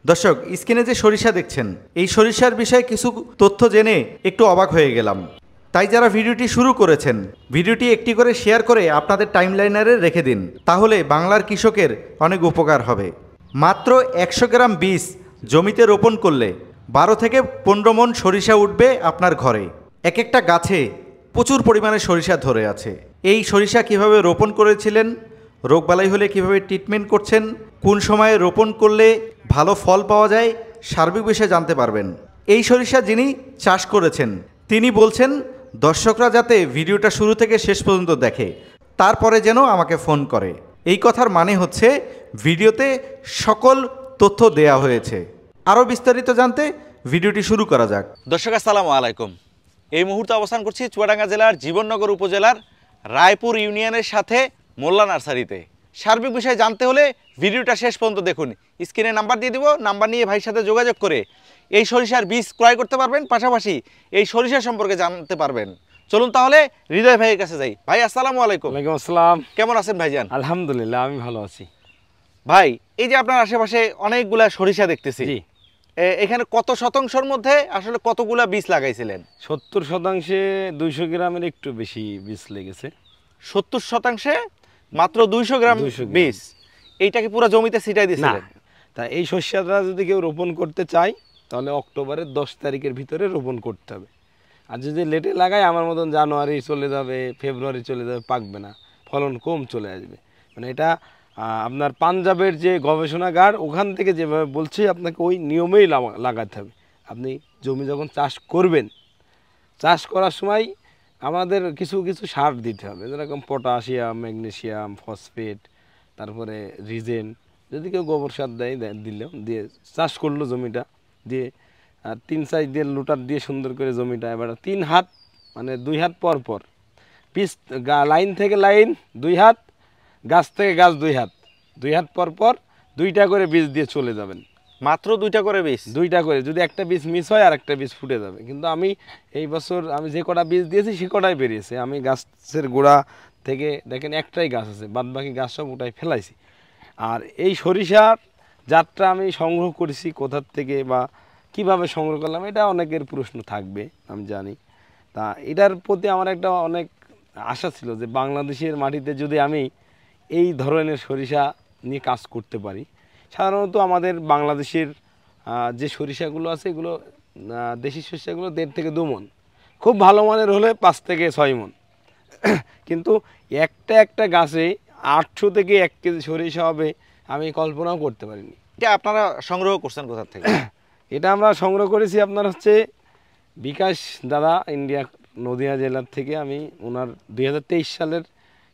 দর্শক, স্ক্রিনে যে সরিষা দেখছেন, এই সরিষার বিষয়ে কিছু তথ্য জেনে একটু অবাক হয়ে গেলাম। তাই যারা ভিডিওটি শুরু করেছেন, ভিডিওটি একটি করে শেয়ার করে আপনাদের টাইমলাইনারে রেখে দিন, তাহলে বাংলার কৃষকের অনেক উপকার হবে। মাত্র 100 গ্রাম বীজ জমিতে রোপণ করলে 12 থেকে 15 মণ সরিষা উঠবে আপনার ঘরে। এক একটা গাছে প্রচুর পরিমাণে সরিষা ধরে আছে। এই সরিষা কিভাবে রোপণ করেছিলেন, রোগবালাই হলে কিভাবে ট্রিটমেন্ট করছেন, কোন সময়ে রোপণ করলে ভালো ফল পাওয়া যায়, সার্বিক বিষয়ে জানতে পারবেন। এই সরিষা যিনি চাষ করেছেন তিনি বলছেন দর্শকরা যাতে ভিডিওটা শুরু থেকে শেষ পর্যন্ত দেখে, তারপরে যেন আমাকে ফোন করে। এই কথার মানে হচ্ছে ভিডিওতে সকল তথ্য দেয়া হয়েছে। আরও বিস্তারিত জানতে ভিডিওটি শুরু করা যাক। দর্শক আসসালামু আলাইকুম। এই মুহূর্তে অবস্থান করছি চুয়াডাঙ্গা জেলার জীবননগর উপজেলার রায়পুর ইউনিয়নের সাথে মোল্লা নার্সারিতে। সার্বিক বিষয় জানতে হলে ভিডিওটা শেষ পর্যন্ত দেখুন। স্ক্রিনে নাম্বার দিয়ে দিব, নাম্বার নিয়ে ভাইয়ের সাথে যোগাযোগ করে এই সরিষার বীজ ক্রয় করতে পারবেন, পাশাপাশি এই সরিষা সম্পর্কে জানতে পারবেন। চলুন তাহলে হৃদয় ভাইয়ের কাছে যাই। ভাই আসসালামু আলাইকুম। ওয়ালাইকুম আসসালাম। কেমন আছেন ভাইজান? আলহামদুলিল্লাহ, আমি ভালো আছি। ভাই, এই যে আপনার আশেপাশে অনেকগুলা সরিষা দেখতেছি, এখানে কত শতাংশের মধ্যে আসলে কতগুলা বীজ লাগাইছিলেন? 70% 200 গ্রামের একটু বেশি বীজ লেগেছে। 70% মাত্র 200 গ্রাম বীজ, এইটা কি পুরো জমিতে ছিটাই দিয়েছিলেন? তা এই শস্যটা যদি কেউ রোপণ করতে চায় তাহলে অক্টোবরের 10 তারিখের ভিতরে রোপণ করতে হবে। আর যদি লেটে লাগায় আমার মতন জানুয়ারি চলে যাবে, ফেব্রুয়ারি চলে যাবে, পাকবে না, ফলন কম চলে আসবে। মানে এটা আপনার পাঞ্জাবের যে গবেষণাগার ওখান থেকে যেভাবে বলছে আপনাকে ওই নিয়মেই লাগাতে হবে। আপনি জমি যখন চাষ করবেন, চাষ করার সময় আমাদের কিছু কিছু সার দিতে হবে, যেরকম পটাশিয়াম, ম্যাগনেসিয়াম, ফসফেট, তারপরে রিজেন। যদি কেউ গোবর সার দেয় দিলেও দিয়ে চাষ করলো জমিটা দিয়ে, আর 3 সাইজ দিয়ে লুটার দিয়ে সুন্দর করে জমিটা এবার 3 হাত মানে 2 হাত পর পর পিস, লাইন থেকে লাইন 2 হাত, গাছ থেকে গাছ 2 হাত, 2 হাত পর পর 2টা করে বীজ দিয়ে চলে যাবেন। মাত্র 2টা করে বীজ? 2টা করে। যদি একটা বীজ মিস হয় আর একটা বীজ ফুটে যাবে। কিন্তু আমি এই বছর আমি যে কটা বীজ দিয়েছি সে কটাই বেরিয়েছে। আমি গাছের গোড়া থেকে দেখেন একটাই গাছ আছে, বাদ বাকি গাছ সব ওটাই ফেলাইছি। আর এই সরিষার জাতটা আমি সংগ্রহ করেছি কোথার থেকে বা কিভাবে সংগ্রহ করলাম, এটা অনেকের প্রশ্ন থাকবে, আমি জানি। তা এটার প্রতি আমার একটা অনেক আশা ছিল যে বাংলাদেশের মাটিতে যদি আমি এই ধরনের সরিষা নিয়ে কাজ করতে পারি। সাধারণত আমাদের বাংলাদেশের যে সরিষাগুলো আছে এগুলো দেশি সরিষাগুলো 1.5 থেকে 2 মণ, খুব ভালো মানের হলে 5 থেকে 6 মণ। কিন্তু একটা একটা গাছে 800 থেকে 1 কেজি সরিষা হবে আমি কল্পনাও করতে পারিনি। এটা আপনারা সংগ্রহ করছেন কোথা থেকে? এটা আমরা সংগ্রহ করেছি আপনার হচ্ছে বিকাশ দাদা, ইন্ডিয়া, নদিয়া জেলার থেকে। আমি ওনার 2023 সালের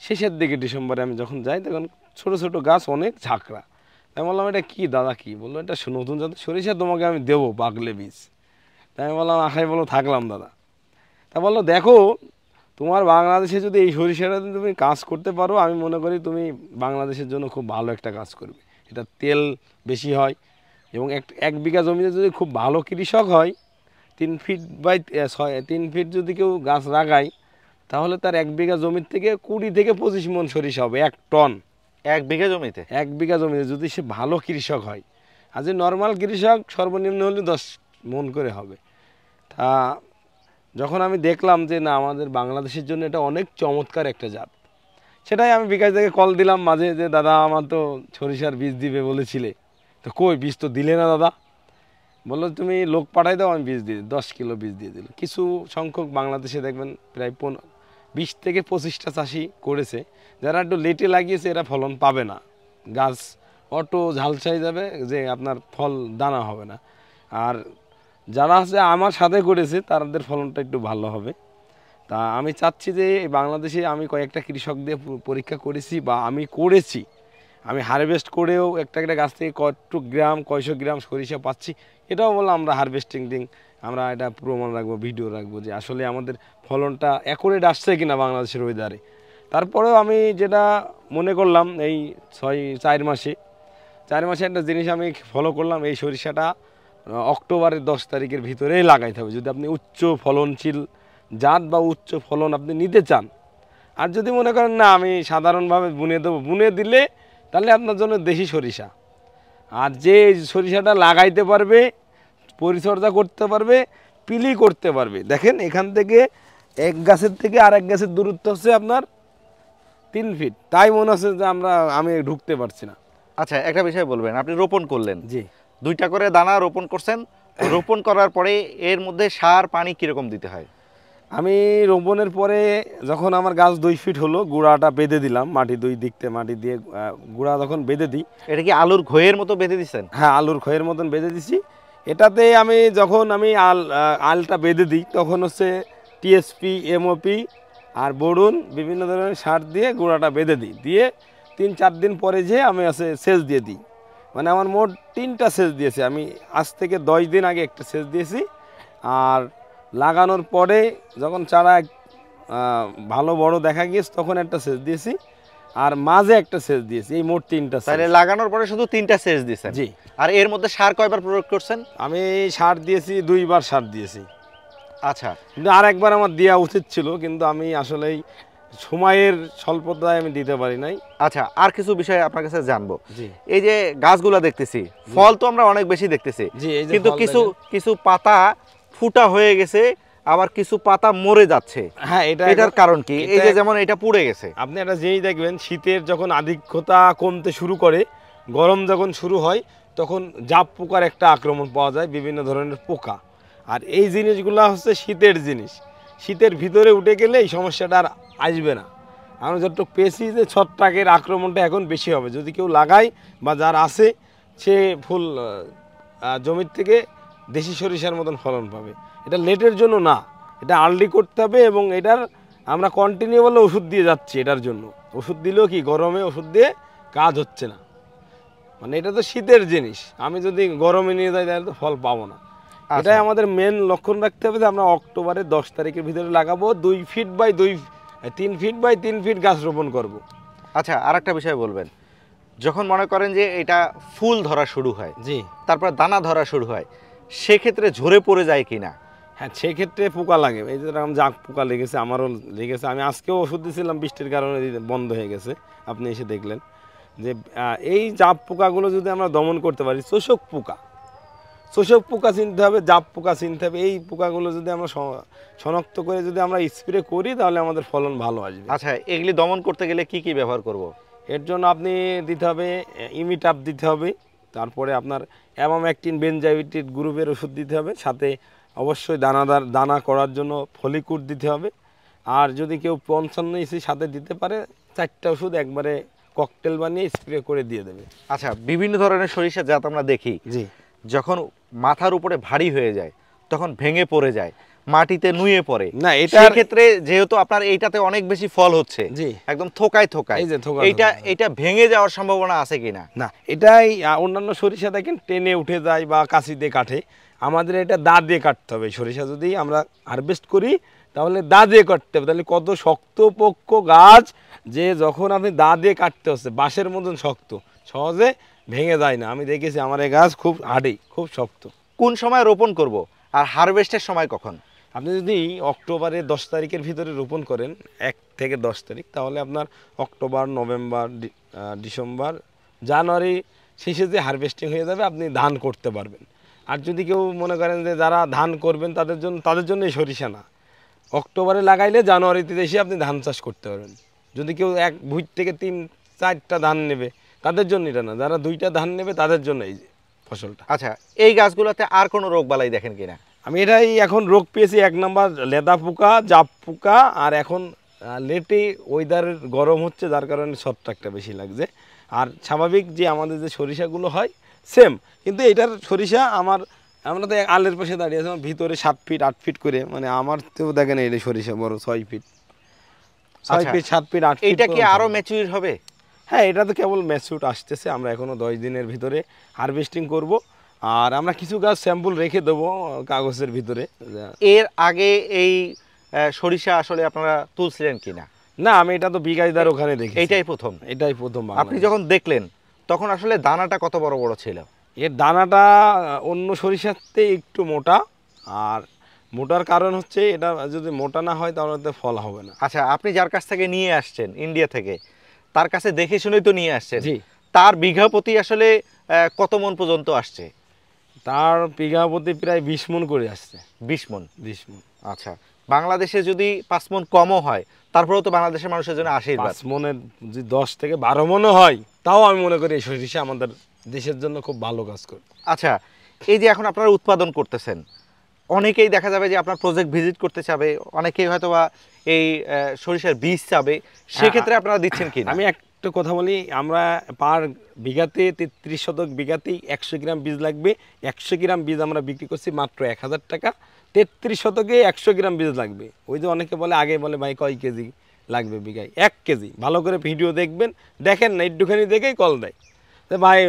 শেষের দিকে ডিসেম্বরে আমি যখন যাই তখন ছোট ছোট গাছ অনেক ঝাঁকড়া। তাই বললাম এটা কি দাদা, কি বললো এটা নতুন জাতের সরিষা, তোমাকে আমি দেবো পাকলে বীজ। তাই আমি বললাম আশায় বলো থাকলাম দাদা। তা বললো দেখো তোমার বাংলাদেশে যদি এই সরিষাটা তুমি কাজ করতে পারো, আমি মনে করি তুমি বাংলাদেশের জন্য খুব ভালো একটা কাজ করবে। এটা তেল বেশি হয় এবং 1 বিঘা জমিতে যদি খুব ভালো কৃষক হয় 3 ফিট বাই 3 ফিট যদি কেউ গাছ লাগায় তাহলে তার 1 বিঘা জমির থেকে 20 থেকে 25 মণ সরিষা হবে, 1 টন। 1 বিঘা জমিতে? 1 বিঘা জমিতে যদি সে ভালো কৃষক হয়। আর যে নর্মাল কৃষক সর্বনিম্ন হলে 10 মণ করে হবে। তা যখন আমি দেখলাম যে না আমাদের বাংলাদেশের জন্য এটা অনেক চমৎকার একটা জাত, সেটাই আমি বিকাশ থেকে কল দিলাম মাঝে যে দাদা আমার তো সরিষার বীজ দিবে বলেছিলে, তো কই বীজ তো দিলে না দাদা। বললো তুমি লোক পাঠাই দাও, আমি বীজ দিয়ে 10 কিলো বীজ দিয়ে দিল। কিছু সংখ্যক বাংলাদেশে দেখবেন প্রায় 20 থেকে 25টা চাষি করেছে, যারা একটু লেটে লাগিয়েছে এরা ফলন পাবে না, গাছ অটো ঝালসাই যাবে যে আপনার ফল দানা হবে না। আর যারা আছে আমার সাথে করেছে তাদের ফলনটা একটু ভালো হবে। তা আমি চাচ্ছি যে বাংলাদেশে আমি কয়েকটা কৃষক দিয়ে পরীক্ষা করেছি বা আমি করেছি, আমি হারভেস্ট করেও একটা একটা গাছ থেকে কত গ্রাম কয়শো গ্রাম সরিষা পাচ্ছি, এটাও বললাম আমরা হারভেস্টিং দিন আমরা এটা প্রমাণ রাখবো, ভিডিও রাখবো যে আসলে আমাদের ফলনটা অ্যাকুরেট আসছে কিনা বাংলাদেশের ওয়েদারে। তারপরেও আমি যেটা মনে করলাম এই 4 মাসে একটা জিনিস আমি ফলো করলাম, এই সরিষাটা অক্টোবরের 10 তারিখের ভিতরেই লাগাইতে হবে যদি আপনি উচ্চ ফলনশীল জাত বা উচ্চ ফলন আপনি নিতে চান। আর যদি মনে করেন না আমি সাধারণভাবে বুনে দেবো, বুনে দিলে তাহলে আপনার জন্য দেশি সরিষা। আর যে সরিষাটা লাগাইতে পারবে, পরিচর্যা করতে পারবে, পিলি করতে পারবে, দেখেন এখান থেকে এক গাছের থেকে আরেক গাছের দূরত্ব হচ্ছে আপনার 3 ফিট, তাই মনে হচ্ছে যে আমি ঢুকতে পারছি না। আচ্ছা, একটা বিষয় বলবেন, আপনি রোপণ করলেন, জি, 2টা করে দানা রোপণ করছেন, রোপণ করার পরে এর মধ্যে সার পানি কিরকম দিতে হয়? আমি রোপণের পরে যখন আমার গাছ 2 ফিট হলো, গুঁড়াটা বেঁধে দিলাম, মাটি 2 দিকতে মাটি দিয়ে গুঁড়া যখন বেঁধে দিই। এটা কি আলুর ঘয়ের মতো বেঁধে দিচ্ছেন? হ্যাঁ, আলুর খয়ের মতন বেঁধে দিছি। এটাতে আমি যখন আলটা বেঁধে দিই তখন হচ্ছে টিএসপি, এমওপি আর বোরন বিভিন্ন ধরনের সার দিয়ে গুঁড়াটা বেঁধে দিই, দিয়ে 3-4 দিন পরে যে আমি সেচ দিয়ে দিই। মানে আমার মোট 3টা সেচ দিয়েছি আমি, আজ থেকে 10 দিন আগে একটা সেচ দিয়েছি, আর লাগানোর পরে যখন চারা ভালো বড় দেখা গিয়েছে তখন একটা সেচ দিয়েছি, আর মাঝে একটা সেচ দিয়েছি, এই মোট 3টা। তাহলে লাগানোর পরে শুধু 3টা সেচ দিয়েছেন? জি। আর এর মধ্যে সার কয়বার প্রয়োগ করছেন? আমি সার দিয়েছি 2বার সার দিয়েছি। আচ্ছা, কিন্তু আর একবার আমার দেওয়া উচিত ছিল, কিন্তু আমি আসলেই সময়ের স্বল্পতায় আমি দিতে পারি নাই। আচ্ছা, আর কিছু বিষয় আপনার কাছে জানবো। জি এই যে গাছগুলা দেখতেছি, ফল তো আমরা অনেক বেশি দেখতেছি, জি, এই যে কিন্তু ফল কিছু দেখেন। কিছু পাতা ফুটা হয়ে গেছে, আবার কিছু পাতা মরে যাচ্ছে। হ্যাঁ, এটার কারণ কি? এই যে যেমন এটা পুড়ে গেছে। আপনি একটা জিনিস দেখবেন, শীতের যখন আধিক্যতা কমতে শুরু করে, গরম যখন শুরু হয়, তখন জাপ পোকার একটা আক্রমণ পাওয়া যায়, বিভিন্ন ধরনের পোকা। আর এই জিনিসগুলো হচ্ছে শীতের জিনিস, শীতের ভিতরে উঠে গেলে এই সমস্যাটা আর আসবে না। আমরা যতটুকু পেয়েছি যে ছত্রাকের আক্রমণটা এখন বেশি হবে, যদি কেউ লাগায় বা যার আছে সে ফুল জমির থেকে দেশি সরিষার মতন ফলন পাবে। এটা লেটের জন্য না, এটা আর্লি করতে হবে, এবং এটার আমরা কন্টিনিউ বলে ওষুধ দিয়ে যাচ্ছি। এটার জন্য ওষুধ দিলেও কি গরমে ওষুধ দিয়ে কাজ হচ্ছে না, মানে এটা তো শীতের জিনিস, আমি যদি গরমে নিয়ে যাই তাহলে তো ফল পাবো না। এটাই আমাদের মেন লক্ষণ রাখতে হবে যে আমরা অক্টোবরের 10 তারিখের ভিতরে লাগাবো, 3 ফিট বাই 3 ফিট গাছ রোপণ করব। আচ্ছা, আর একটা বিষয় বলবেন, যখন মনে করেন যে এটা ফুল ধরা শুরু হয়, জি, তারপর দানা ধরা শুরু হয়, সেক্ষেত্রে ঝরে পড়ে যায় কিনা? হ্যাঁ, সেক্ষেত্রে পোকা লাগে। এই যে যেরকম জাগ পোকা লেগেছে, আমারও লেগেছে। আমি আজকেও ওষুধ দিয়েছিলাম, বৃষ্টির কারণে বন্ধ হয়ে গেছে, আপনি এসে দেখলেন। যে এই জাপ পোকাগুলো যদি আমরা দমন করতে পারি, চোষক পোকা চিনতে হবে, জাপ পোকা চিনতে হবে, এই পোকাগুলো যদি আমরা শনাক্ত করে যদি আমরা স্প্রে করি তাহলে আমাদের ফলন ভালো আসবে। আচ্ছা, এগুলি দমন করতে গেলে কি কি ব্যবহার করব? এর জন্য আপনি দিতে হবে ইমিটাপ দিতে হবে, তারপরে আপনার অ্যামামেকটিন বেনজাইটিড গ্রুপের ওষুধ দিতে হবে, সাথে অবশ্যই দানা করার জন্য ফলিকুড দিতে হবে। আর যদি কেউ 55 ইসি সাথে দিতে পারে, 4টা ওষুধ একবারে ককটেল বানিয়ে স্প্রে করে দিয়ে দেবে। আচ্ছা, বিভিন্ন ধরনের সরিষা জাত আমরা দেখি, জি, যখন মাথার উপরে ভারী হয়ে যায় তখন ভেঙে পড়ে যায়, মাটিতে নুয়ে পড়ে। না, এই ক্ষেত্রে যেহেতু আপনার এইটাতে অনেক বেশি ফল হচ্ছে, জি, একদম থোকায় এই যে থোকা এইটা ভেঙে যাওয়ার সম্ভাবনা আছে কিনা? না, এটাই অন্যান্য সরিষা দেখেন টেনে উঠে যায় বা কাঁচি দিয়ে কাটে, আমাদের এটা দা দিয়ে কাটতে হবে। সরিষা যদি আমরা হারভেস্ট করি তাহলে দা দিয়ে কাটতে হবে, তাহলে কত শক্তপোক্ত গাছ, যে যখন আপনি দা দিয়ে কাটতে হচ্ছে বাঁশের মতন শক্ত, সহজে ভেঙে যায় না। আমি দেখেছি আমার এই গাছ খুব হার্ডি, খুব শক্ত। কোন সময় রোপণ করব আর হারভেস্টের সময় কখন? আপনি যদি অক্টোবরের 10 তারিখের ভিতরে রোপণ করেন, 1 থেকে 10 তারিখ, তাহলে আপনার অক্টোবর, নভেম্বর, ডিসেম্বর, জানুয়ারি শেষে যে হারভেস্টিং হয়ে যাবে, আপনি ধান করতে পারবেন। আর যদি কেউ মনে করেন যে যারা ধান করবেন তাদের জন্য এই সরিষা না, অক্টোবরে লাগাইলে জানুয়ারিতে এসে আপনি ধান চাষ করতে পারবেন। যদি কেউ এক ভুঁই থেকে 3-4টা ধান নেবে তাদের জন্য এটা না, যারা 2টা ধান নেবে তাদের জন্য এই ফসলটা। আচ্ছা, এই গাছগুলোতে আর কোনো রোগ বালাই দেখেন কিনা? আমি এটাই এখন রোগ পেয়েছি, 1 নম্বর লেদা পোকা, জাপ পোকা, আর এখন লেটে ওয়েদারের গরম হচ্ছে যার কারণে ছত্রাকটা বেশি লাগছে। আর স্বাভাবিক যে আমাদের যে সরিষাগুলো হয় সেম, কিন্তু এটার সরিষা আমরা তো আলের পাশে দাঁড়িয়ে আছি, ভিতরে 7 ফিট 8 ফিট করে, মানে আমার তো দেখেন এই সরিষা বড় 6 ফিট 7 ফিট 8 ফিট। এটা কি আরো ম্যাচিউর হবে? হ্যাঁ, এটা তো কেবল ম্যাচিউর আসতেছে, আমরা এখনো 10 দিনের ভিতরে হারভেস্টিং করব। আর আমরা কিছু গাছ স্যাম্পল রেখে দেবো কাগজের ভিতরে। এর আগে এই সরিষা আসলে আপনারা তুলছিলেন কিনা? না, আমি এটা তো বিগাইদার ওখানে দেখি, এটাই প্রথম। আপনি যখন দেখলেন তখন আসলে দানাটা কত বড় বড় ছিল? এর দানাটা অন্য সরিষাতে একটু মোটা, আর মোটার কারণ হচ্ছে এটা যদি মোটা না হয় তাহলে তো ফল হবে না। আচ্ছা, আপনি যার কাছ থেকে নিয়ে আসছেন ইন্ডিয়া থেকে, তার কাছে দেখে শুনেই তো নিয়ে আসছেন। জি, তার বিঘা প্রতি আসলে কত মন পর্যন্ত আসছে? তার বিঘা প্রতি প্রায় 20 মণ করে আসছে। 20 মন। 20 মণ। আচ্ছা, বাংলাদেশে যদি 5 মন কমও হয় তারপরেও তো বাংলাদেশের মানুষের জন্য আশীর্বাদ। 5 মণের যদি 10 থেকে 12 মণও হয় তাও আমি মনে করি এই সরিষা আমাদের দেশের জন্য খুব ভালো কাজ করে। আচ্ছা, এই যে এখন আপনারা উৎপাদন করতেছেন, অনেকেই দেখা যাবে যে আপনার প্রজেক্ট ভিজিট করতে চাবে, অনেকেই হয়তো বা এই সরিষার বীজ চাবে, সেক্ষেত্রে আপনারা দিচ্ছেন কি? আমি একটা কথা বলি, আমরা পার বিঘাতে 33 শতক বিঘাতেই 100 গ্রাম বীজ লাগবে। 100 গ্রাম বীজ আমরা বিক্রি করছি মাত্র 1000 টাকা। 33 শতকে 100 গ্রাম বীজ লাগবে। ওই যে অনেকে বলে, আগে বলে ভাই কয় কেজি লাগবে বিঘায়? 1 কেজি। ভালো করে ভিডিও দেখবেন, দেখেন না একটুখানি দেখেই কল দেয় যে ভাই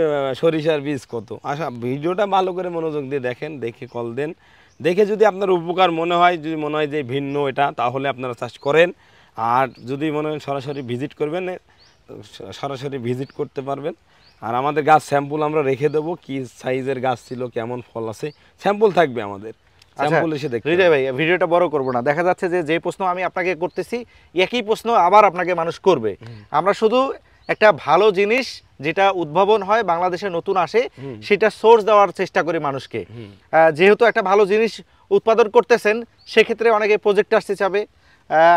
সরিষার বীজ কত। আচ্ছা, ভিডিওটা ভালো করে মনোযোগ দিয়ে দেখেন, দেখে কল দেন। দেখে যদি আপনার উপকার মনে হয়, যদি মনে হয় যে ভিন্ন এটা, তাহলে আপনারা চাষ করেন। আর যদি মনে হয় সরাসরি ভিজিট করবেন, সরাসরি ভিজিট করতে পারবেন। আর আমাদের গাছ স্যাম্পল আমরা রেখে দেবো, কি সাইজের গাছ ছিল, কেমন ফল আছে, স্যাম্পল থাকবে আমাদের। স্যাম্পল এসে দেখতে। হৃদয় ভাই, ভিডিওটা বড় করব না, দেখা যাচ্ছে যে প্রশ্ন আমি আপনাকে করতেছি একই প্রশ্ন আবার আপনাকে মানুষ করবে। আমরা শুধু একটা ভালো জিনিস যেটা উদ্ভাবন হয়, বাংলাদেশে নতুন আসে, সেটা সোর্স দেওয়ার চেষ্টা করি মানুষকে। যেহেতু একটা ভালো জিনিস উৎপাদন করতেছেন, সেক্ষেত্রে অনেকে প্রজেক্ট আসতে চাবে,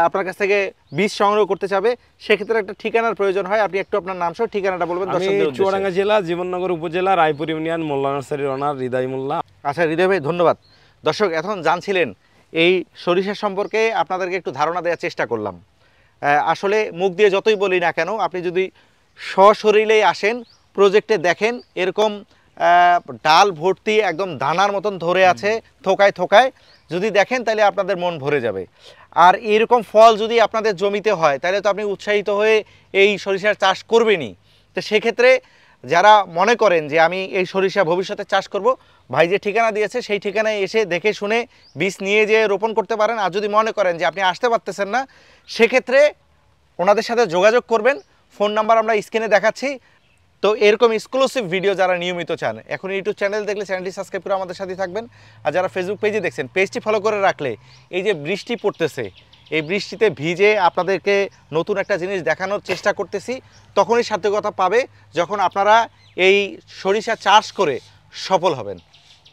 আপনার কাছ থেকে বীজ সংগ্রহ করতে চাবে, সেক্ষেত্রে একটা ঠিকানার প্রয়োজন হয়। আপনি একটু আপনার নাম সহ ঠিকানাটা বলবেন দর্শকদের উদ্দেশ্যে। চুয়াডাঙ্গা জেলা, জীবননগর উপজেলা, রায়পুর ইউনিয়ন, মোল্লা নার্সারির ওনার হৃদয় মোল্লা। আচ্ছা হৃদয় ভাই, ধন্যবাদ। দর্শক, এখন জানছিলেন এই সরিষা সম্পর্কে, আপনাদেরকে একটু ধারণা দেওয়ার চেষ্টা করলাম। আসলে মুখ দিয়ে যতই বলি না কেন, আপনি যদি সশরীরেই আসেন, প্রজেক্টে দেখেন, এরকম ডাল ভর্তি একদম দানার মতন ধরে আছে থোকায় থোকায়, যদি দেখেন তাহলে আপনাদের মন ভরে যাবে। আর এরকম ফল যদি আপনাদের জমিতে হয়, তাহলে তো আপনি উৎসাহিত হয়ে এই সরিষার চাষ করবেনই। তো সেক্ষেত্রে যারা মনে করেন যে আমি এই সরিষা ভবিষ্যতে চাষ করব, ভাই যে ঠিকানা দিয়েছে সেই ঠিকানায় এসে দেখে শুনে বীজ নিয়ে যেয়ে রোপণ করতে পারেন। আর যদি মনে করেন যে আপনি আসতে পারতেছেন না, সেক্ষেত্রে ওনাদের সাথে যোগাযোগ করবেন। ফোন নাম্বার আমরা স্ক্রিনে দেখাচ্ছি। তো এরকম এক্সক্লুসিভ ভিডিও যারা নিয়মিত চান, এখন ইউটিউব চ্যানেল দেখলে চ্যানেলটি সাবস্ক্রাইব করে আমাদের সাথে থাকবেন। আর যারা ফেসবুক পেজে দেখছেন, পেজটি ফলো করে রাখলে এই যে বৃষ্টি পড়তেছে, এই বৃষ্টিতে ভিজে আপনাদেরকে নতুন একটা জিনিস দেখানোর চেষ্টা করতেছি, তখনই সার্থকতা পাবে যখন আপনারা এই সরিষা চাষ করে সফল হবেন।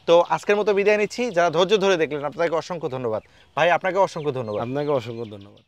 তো আজকের মতো বিদায় নিচ্ছি। যারা ধৈর্য ধরে দেখলেন, আপনাকে অসংখ্য ধন্যবাদ। ভাই, আপনাকে অসংখ্য ধন্যবাদ। আপনাকে অসংখ্য ধন্যবাদ।